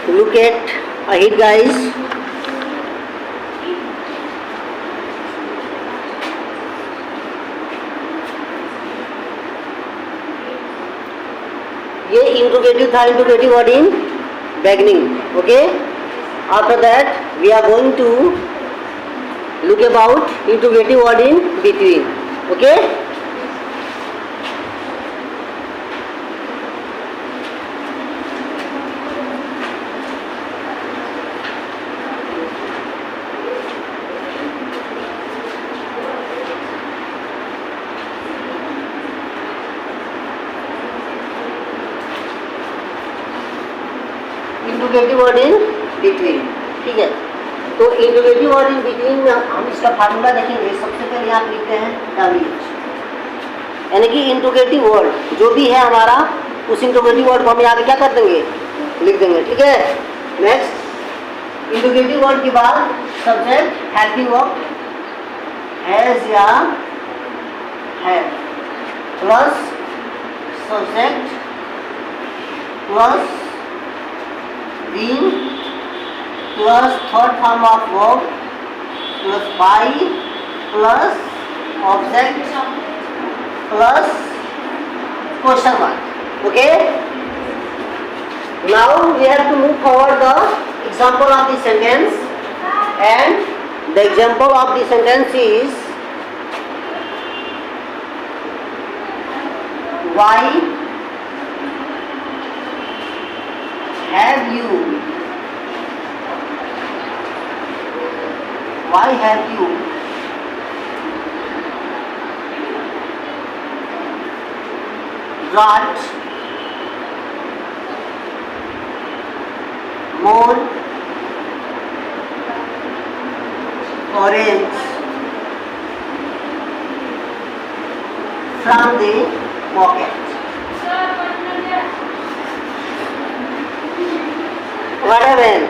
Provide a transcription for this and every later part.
Look at ahead, guys. ये interrogative था, interrogative word in beginning. Okay. After that, we are going to look about interrogative word in between. Okay. Interrogative word in between. ठीक है, तो interrogative word in between में हम इसका formula देखेंगे. सबसे पहले यहाँ लिखते हैं WH, यानी कि इंट्रोगेटिव वर्ड जो भी है हमारा, उस इंट्रोगेटिव वर्ड को हम यहाँ पे क्या कर देंगे, लिख देंगे. ठीक है. नेक्स्ट, इंट्रोगेटिव वर्ड के बाद सब्जेक्ट हेल्पिंग वर्ब हैज या have plus subject plus being plus third form of verb plus by plus object plus question mark. Okay. Now we have to move forward the example of the sentence, and the example of the sentence is why have you brought more orange from the market? What happened?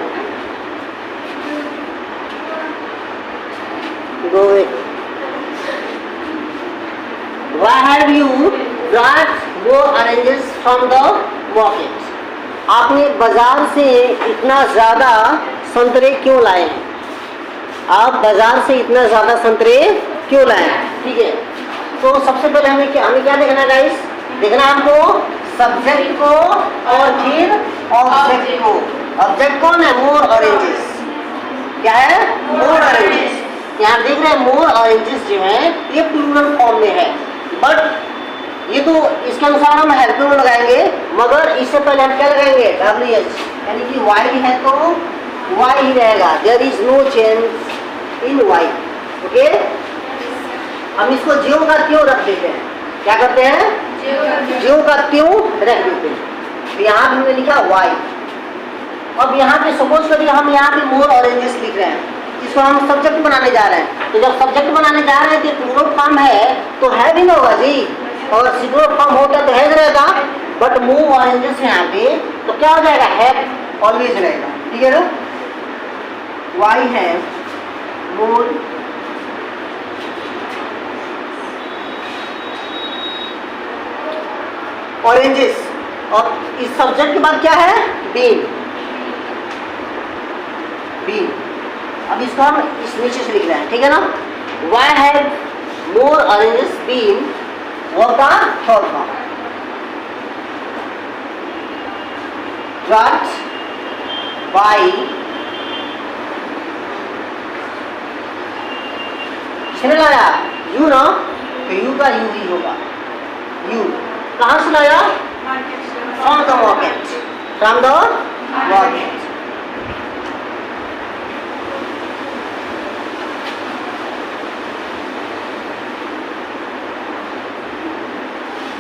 Go away. Why have you brought more oranges from the market? आपने बाजार से इतना ज़्यादा संतरे क्यों लाए हैं? आप बाजार से इतना ज़्यादा संतरे क्यों लाए हैं? ठीक है, तो सबसे पहले हमें क्या देखना है गाइस? देखना है हमको सब्जेक्ट को और फिर ऑब्जेक्ट को. ऑब्जेक्ट कौन है? मोर ऑरेंजेस. क्या है? मोर ऑरेंजेस. यहाँ देख रहे हैं मोर ऑरेंजेस जो है ये प्लूरल फॉर्म में है, बट ये तो इसके अनुसार हम हेल्पिंग वर्ब लगाएंगे, मगर इससे पहले हम क्या लगाएंगे? WH, यानी कि वाई है तो वाई ही रहेगा. There is no change in Y. Okay. हम इसको ज्यों का त्यों रख देते हैं. क्या करते हैं? ज्यों का त्यों रख देते हैं. तो यहाँ हमने लिखा वाई. अब यहाँ पे सपोज करिए हम यहाँ पे मोर ऑरेंजेस लिख रहे हैं, इसको हम सब्जेक्ट बनाने जा रहे हैं. तो जब सब्जेक्ट बनाने जा रहे हैं तो प्लूरल फॉर्म है तो है भी ना होगा जी, और सिंगुलर फॉर्म होता तो हैज रहेगा, बट मोर ऑरेंजेस यहाँ पे तो क्या हो जाएगा? हैव ऑलवेज रहेगा. ठीक है ना. वाई है मोर ऑरेंजेस, और इस सब्जेक्ट के बाद क्या है? बीन. बीन. अब इसको हम इस नीचे से लिख रहे हैं. ठीक है ना. Why have more oranges been verb का थर्ड फॉर्म. brought by किसने लाया? यू ना, तो यू का यू ही होगा. यू कहाँ से लाया? From the market. From the market.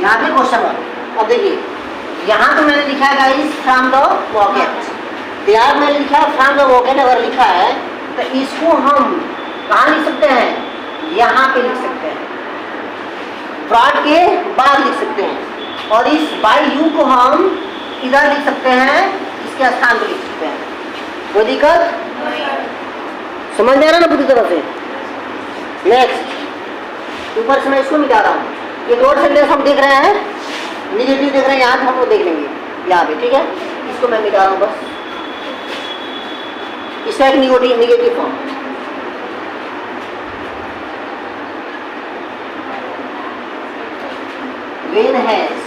यहाँ पे क्वेश्चन मार्क. अब देखिए यहाँ तो मैंने लिखा है गाइस फ्रॉम द मार्केट. तैयार मैंने लिखा है फ्रॉम द मार्केट. अगर लिखा है तो इसको हम कहाँ लिख सकते हैं? यहाँ पे लिख सकते हैं. ब्रॉट के बाद लिख सकते हैं, और इस बाय यू को हम इधर लिख सकते हैं, इसके स्थान पर लिख सकते हैं. कोई दिक्कत? समझ में आ रहा ना पूरी तरह से? नेक्स्ट, ऊपर से मैं इसको मिटा रहा हूँ. ये दो सेंटेंस हम देख रहे हैं, निगेटिव देख रहे हैं, यहाँ हम वो देख लेंगे यहाँ पे. ठीक है, इसको मैं मिटा रहा हूँ बस. इसका एक negative form. When has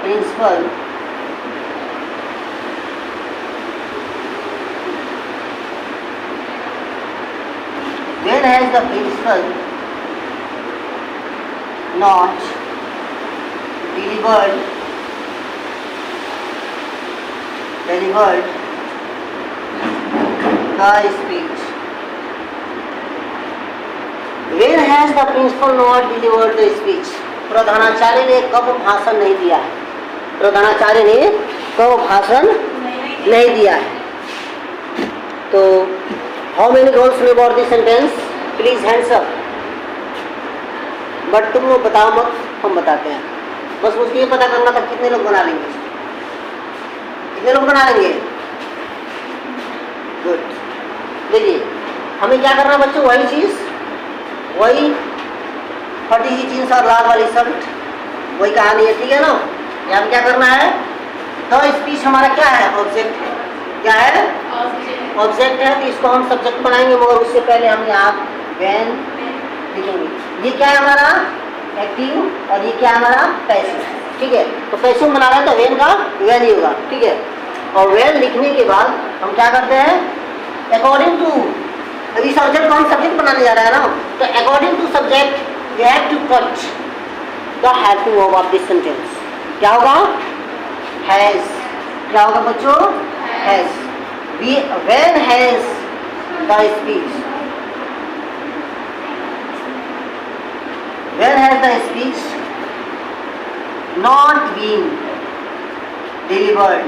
principal the principal not delivered the speech? When has the principal not delivered the speech? प्रधानाचार्य ने कब भाषण नहीं दिया है? प्रधानाचार्य ने कब भाषण नहीं दिया है? तो how many girls know about this sentence? Please hands up. But तुम लोग बताओ मत, हम बताते हैं। बस मुझे ये पता करना था कितने लोग बना लेंगे, कितने लोग बना लेंगे? गुड। देखिए हमें क्या करना बच्चों, वही चीज, वही फटी हुई जीन्स और लाल वाली शर्ट, वही कहानी है, ठीक है ना? यहाँ क्या करना है? तो स्पीच हमारा क्या है? ऑब्जेक्ट है। क्या है? ऑब्जेक्ट है, तो इसको हम सब्जेक्ट बनाएंगे, मगर उससे पहले हम यहाँ व्हेन लिखेंगे। ये क्या है हमारा? एक्टिव, और ये क्या है हमारा? पैसिव, ठीक है? तो पैसिव बना रहे हैं तो व्हेन का व्हेन ही होगा, ठीक है? और व्हेन लिखने के बाद हम क्या करते हैं? अकॉर्डिंग टू, अभी सब्जेक्ट को हम सब्जेक्ट बनाने जा रहे हैं ना, तो according to subject we have to cut the helping verb of this sentence. क्या होगा? हैज। क्या होगा बच्चों? Has. When has the speech, when has the speech not been delivered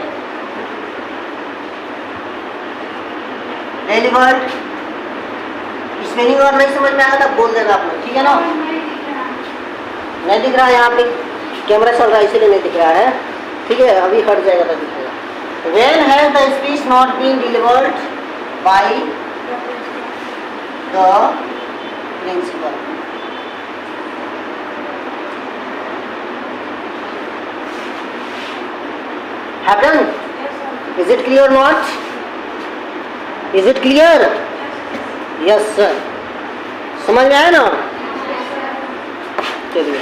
spelling और नहीं समझ में आया था बोल देना आप लोग, ठीक है ना? नहीं दिख रहा है, यहाँ पे कैमरा चल रहा है इसीलिए नहीं दिख रहा है, ठीक है? अभी हट जाएगा तो दिखेगा। When has the speech not been delivered by the principal? Happened? Is it clear or not? Is it clear? Yes sir. समझ में आया ना? चलिए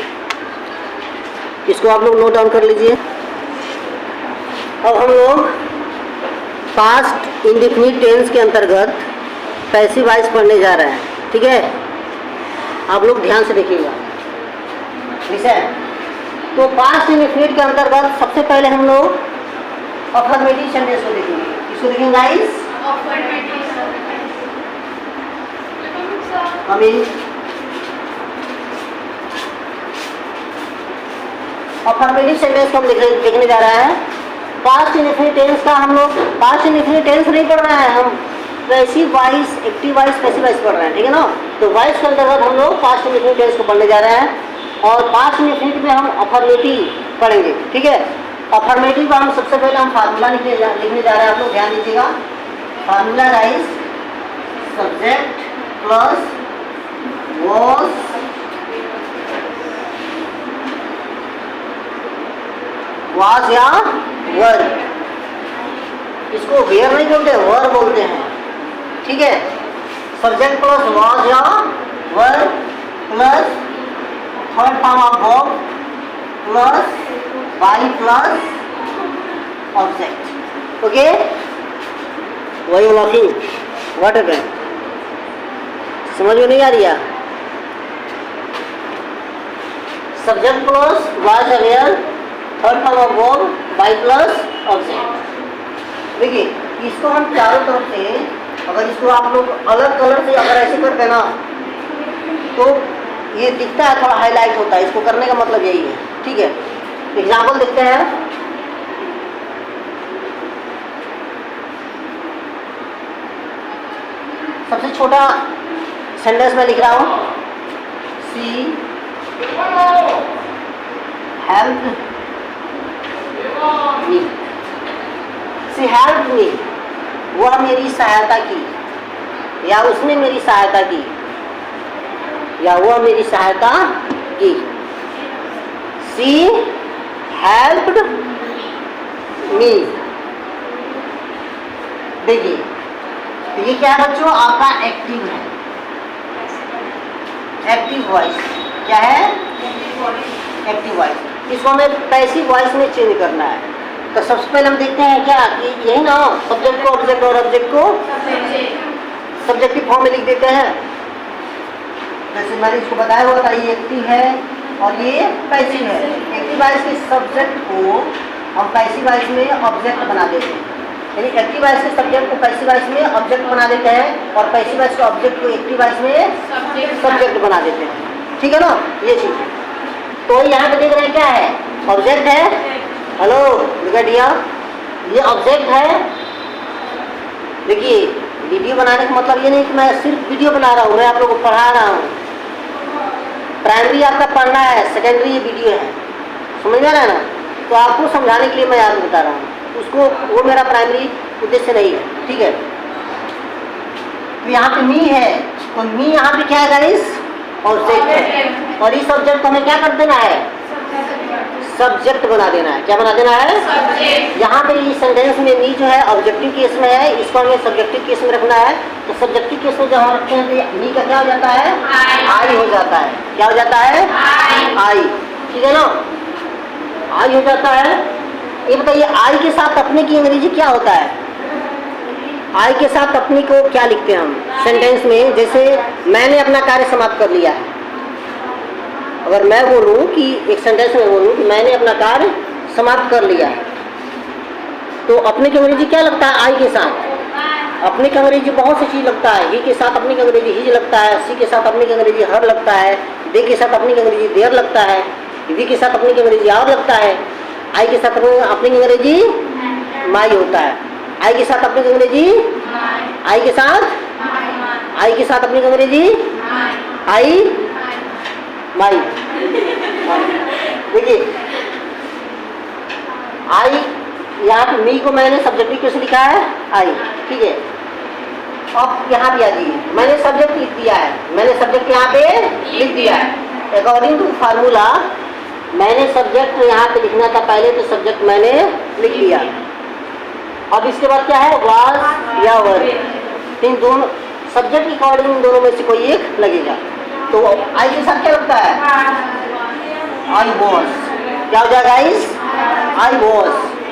इसको आप लोग नोट डाउन कर लीजिए। अब हम लोग पास्ट इंडेफिनिट टेंस के अंतर्गत पैसिव वॉइस पढ़ने जा रहे हैं, ठीक है? आप लोग ध्यान से देखिएगा विषय। तो पास्ट इंडेफिनिट के अंतर्गत सबसे पहले हम लोग अफर्मेटिव सेंटेंस को देखेंगे। इसको देखेंगे गाइस। अफर्मेटिव सेंटेंस को हम देखने जा रहे हैं। पास्ट इंडेफिनिट टेंस का हम लोग पास्ट इंडेफिनिट टेंस नहीं पढ़ रहे हैं, हम passive voice, active voice, passive voice पढ़ रहे हैं, ठीक है ना? तो वॉइस के अंतर्गत हम लोग पास्ट इंडेफिनिट टेंस को पढ़ने जा रहे हैं, और पास्ट इंडेफिनिट में हम अफर्मेटिव पढ़ेंगे, ठीक है? अफर्मेटिव का हम सबसे पहले हम फार्मूला लिखने जा रहे हैं। आप लोग ध्यान दीजिएगा। Formula guys, subject plus was या वर। इसको वेयर नहीं बोलते, वर बोलते हैं, ठीक है? सब्जेक्ट प्लस वॉज या were plus third form of verb plus by plus object. Okay, why you looking? What happened? समझ में नहीं आ रही है? सब्जेक्ट प्लस वॉज या were, third form of verb by plus object. देखिए इसको हम चारों तरफ से, अगर इसको आप लोग अलग कलर से अगर ऐसे करते हैं ना तो ये दिखता है, थोड़ा हाईलाइट होता है। इसको करने का मतलब यही है, ठीक है? एग्जाम्पल देखते हैं। सबसे छोटा सेंटेंस में लिख रहा हूँ, सी हेल्प मी। सी हेल्प मी, वह मेरी सहायता की, या उसने मेरी सहायता की, या वह मेरी सहायता की। सी हेल्प्ड मी, देखिए, तो ये क्या है बच्चों, आपका एक्टिव है, एक्टिव वॉइस। क्या है? Active voice. इसको हमें पैसिव वॉइस में चेंज करना है। तो सबसे पहले हम देखते हैं क्या कि यही ना, सब्जेक्ट को ऑब्जेक्ट और ऑब्जेक्ट को सब्जेक्टिव फॉर्म में लिख देते हैं। जैसे मैंने इसको बताया हुआ था, ये एक्टिव है और ये पैसिव है। एक्टिव वॉइस के सब्जेक्ट को हम पैसिव वॉइस में ऑब्जेक्ट बना देते हैं, यानी एक्टिव वॉइस के सब्जेक्ट को पैसिव वॉइस में ऑब्जेक्ट बना देते हैं और पैसिव वॉइस के ऑब्जेक्ट को एक्टिव वॉइस में सब्जेक्ट बना देते हैं। ठीक है ना, ये चीज। तो यहाँ पे देख रहे हैं क्या है, ऑब्जेक्ट है। हेलो डिया, ये ऑब्जेक्ट है। देखिए, वीडियो बनाने का मतलब ये नहीं कि मैं सिर्फ वीडियो बना रहा हूँ, मैं आप लोगों को पढ़ा रहा हूँ। प्राइमरी आपका पढ़ना है, सेकेंडरी ये वीडियो है, समझ में आ रहा है ना। तो आपको समझाने के लिए मैं आपको बता रहा हूँ, उसको वो मेरा प्राइमरी उद्देश्य नहीं है। ठीक है, तो यहाँ पे मी है, तो मी यहाँ पे क्या है गाइस, ऑब्जेक्ट है। और इस ऑब्जेक्ट को हमें क्या कर देना है, सब्जेक्ट बना देना है। क्या बना देना है, सब्जेक्ट। यहाँ पे इस सेंटेंस में मी जो है ऑब्जेक्टिव केस में है, इसको हमें सब्जेक्टिव केस में रखना है। तो सब्जेक्टिव केस में जब हम रखते हैं तो मी का क्या हो जाता है, आई हो जाता है। क्या हो जाता है, आई। ठीक है ना, आई हो जाता है। ये बताइए, आई के साथ अपने की अंग्रेजी क्या होता है? आई के साथ अपनी को क्या लिखते हैं हम सेंटेंस में? जैसे मैंने अपना कार्य समाप्त कर लिया है। अगर मैं बोलूं कि एक सेंटेंस में बोलूं कि मैंने अपना कार्य समाप्त कर लिया है, तो अपने की अंग्रेजी क्या लगता है आई के साथ? अपने की अंग्रेजी बहुत सी चीज लगता है। ही के साथ अपनी की अंग्रेजी हिज लगता है, सी के साथ अपनी की अंग्रेजी हर लगता है, दे के साथ अपनी की अंग्रेजी देर लगता है, वी के साथ अपनी की अंग्रेजी आवर लगता है, आई के साथ अपनी की अंग्रेजी माई होता है। आई के साथ अपनी की अंग्रेजी आई के साथ आई के साथ अपनी की अंग्रेजी आई माई। देखिए, आई, यहाँ पे मी को मैंने सब्जेक्टिव कैसे लिखा है, आई। ठीक है, अब यहाँ पे आ जाइए, मैंने सब्जेक्ट लिख दिया है, मैंने सब्जेक्ट यहाँ पे लिख दिया है। अकॉर्डिंग टू फार्मूला मैंने सब्जेक्ट यहाँ पे लिखना था पहले, तो सब्जेक्ट मैंने लिख लिया। अब इसके बाद क्या है, वाज या वर। इन दोनों सब्जेक्ट के अकॉर्डिंग इन दोनों में से कोई एक लगेगा। तो आई के साथ क्या लगता है, आई वॉज। क्या हो जाएगा guys, I was,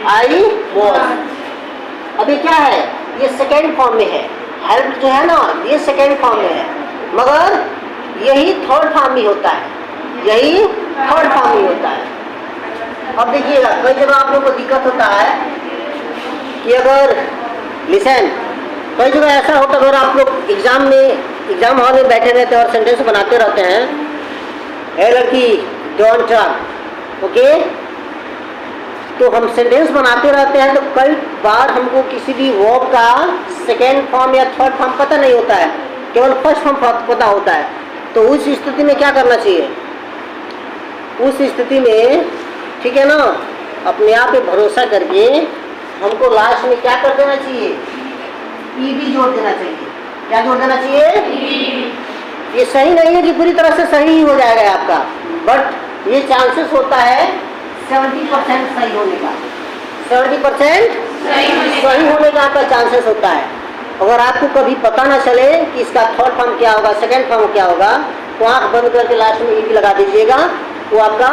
I was. अभी क्या है, ये सेकेंड फॉर्म में है। हेल्प जो है ना, ये सेकेंड फॉर्म में है, मगर यही थर्ड फॉर्म में होता है, यही थर्ड फॉर्म में होता है। अब देखिएगा, कई जगह आप लोगों को दिक्कत होता है कि अगर लिसन, कई जगह ऐसा होता है, अगर आप लोग एग्जाम हॉल में बैठे रहते हैं और सेंटेंस बनाते रहते हैं, ए लड़की डोंट टॉक, ओके, तो हम सेंटेंस बनाते रहते हैं, तो कई बार हमको किसी भी वर्ब का सेकेंड फॉर्म या थर्ड फॉर्म पता नहीं होता है, केवल फर्स्ट फॉर्म पता होता है। तो उस स्थिति में क्या करना चाहिए, उस स्थिति में, ठीक है ना, अपने आप पे भरोसा करके हमको लास्ट में क्या कर देना चाहिए, ईडी जोड़ देना चाहिए। क्या जोड़ देना चाहिए, ये सही नहीं है कि पूरी तरह से सही ही हो जाएगा आपका, बट ये चांसेस होता है 70% सही होने का, 70% सही होने का आपका चांसेस होता है। अगर आपको कभी पता ना चले कि इसका थर्ड फॉर्म क्या होगा, सेकेंड फॉर्म क्या होगा, तो आँख बंद करके लास्ट में ईडी लगा दीजिएगा, तो आपका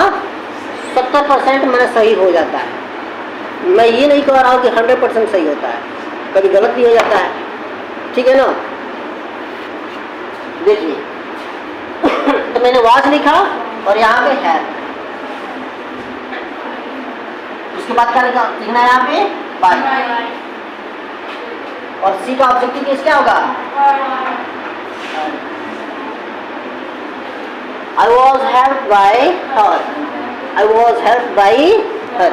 70% मैंने सही हो जाता है। मैं ये नहीं कह रहा हूँ कि 100% सही होता है, कभी गलत भी हो जाता है। ठीक है ना, देखिए तो मैंने वाज लिखा और यहाँ पे है, उसके बाद क्या लिखना है यहाँ पे, बाय। और सी का ऑब्जेक्टिव केस क्या होगा, I was helped by her, I was helped by her।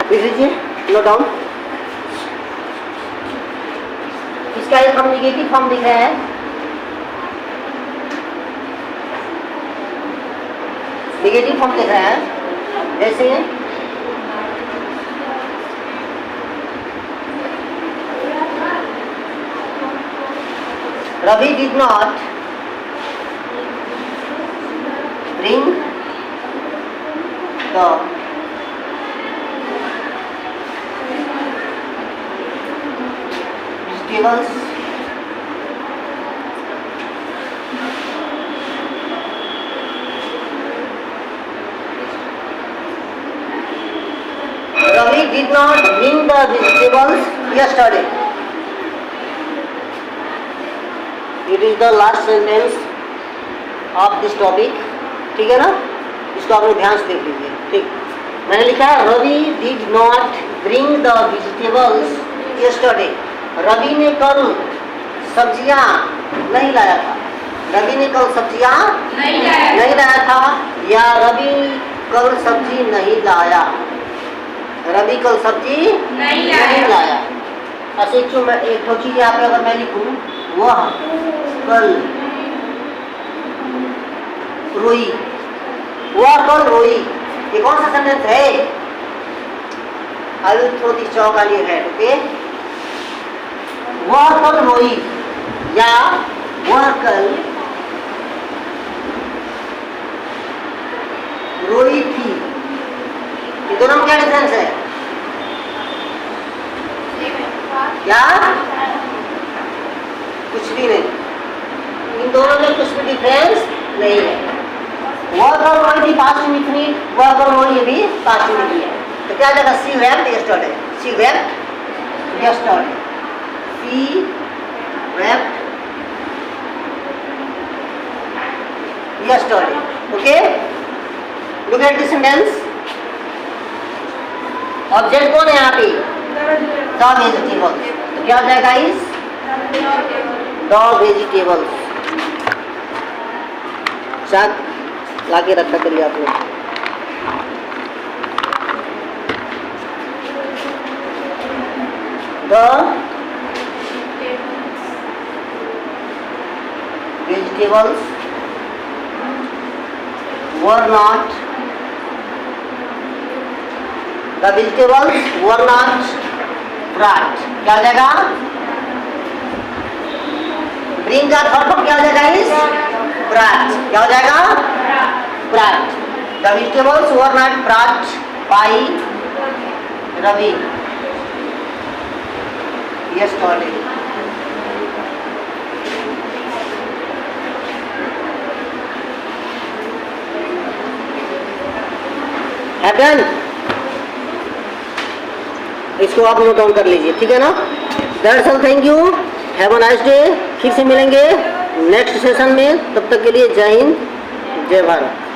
लिख लीजिए, नोट डाउन। इसका एक हम निगेटिव फॉर्म लिख रहे हैं, निगेटिव फॉर्म लिख रहे हैं, जैसे Ravi did not bring the vegetables. Ravi did not bring the vegetables yesterday. It is the last sentence of this topic. ठीक है ना, इसको आप लोग ध्यान से देख लीजिए. ठीक, मैंने लिखा है Ravi did not bring the vegetables yesterday. Ravi ने कल सब्जियां नहीं लाया था. रवि ने कल सब्जियां नहीं लाया था, या रवि कल सब्जी नहीं लाया. रवि कल सब्जी नहीं लाया. ऐसे क्यों? मैं एक तो चीज यहाँ पे अगर मैं लिखूं, वह कल रोई, वह कल रोई, ये कौन सा सेंटेंस है? I will throw this chalk on your head. Okay, वह कल रोई या वह कल रोई थी. ये दोनों में क्या डिफरेंस है? क्या? कुछ भी नहीं. इन दोनों में कुछ भी डिफरेंस नहीं है. वह कल रोई थी पास्ट इंडेफिनिट, वह कल रोई ये भी पास्ट इंडेफिनिट है. तो क्या जगह she wept yesterday. She wept yesterday. She wept yesterday. Okay, look at this sentence. Object कौन है यहाँ पे? The vegetables. तो क्या हो जाएगा इस द वेजिटेबल्स. चाक लाके रखा करिए आप लोग. The vegetables were not. The vegetables were not brought. क्या हो जाएगा? Bring का थर्ड क्या हो जाएगा इस brought. क्या हो जाएगा? brought. The vegetables were not brought by Ravi yesterday. Have done? इसको आप नोट डाउन कर लीजिए. ठीक है ना. That's all. Thank you. Have a nice day. फिर से मिलेंगे नेक्स्ट सेशन में. तब तक के लिए जय हिंद, जय भारत.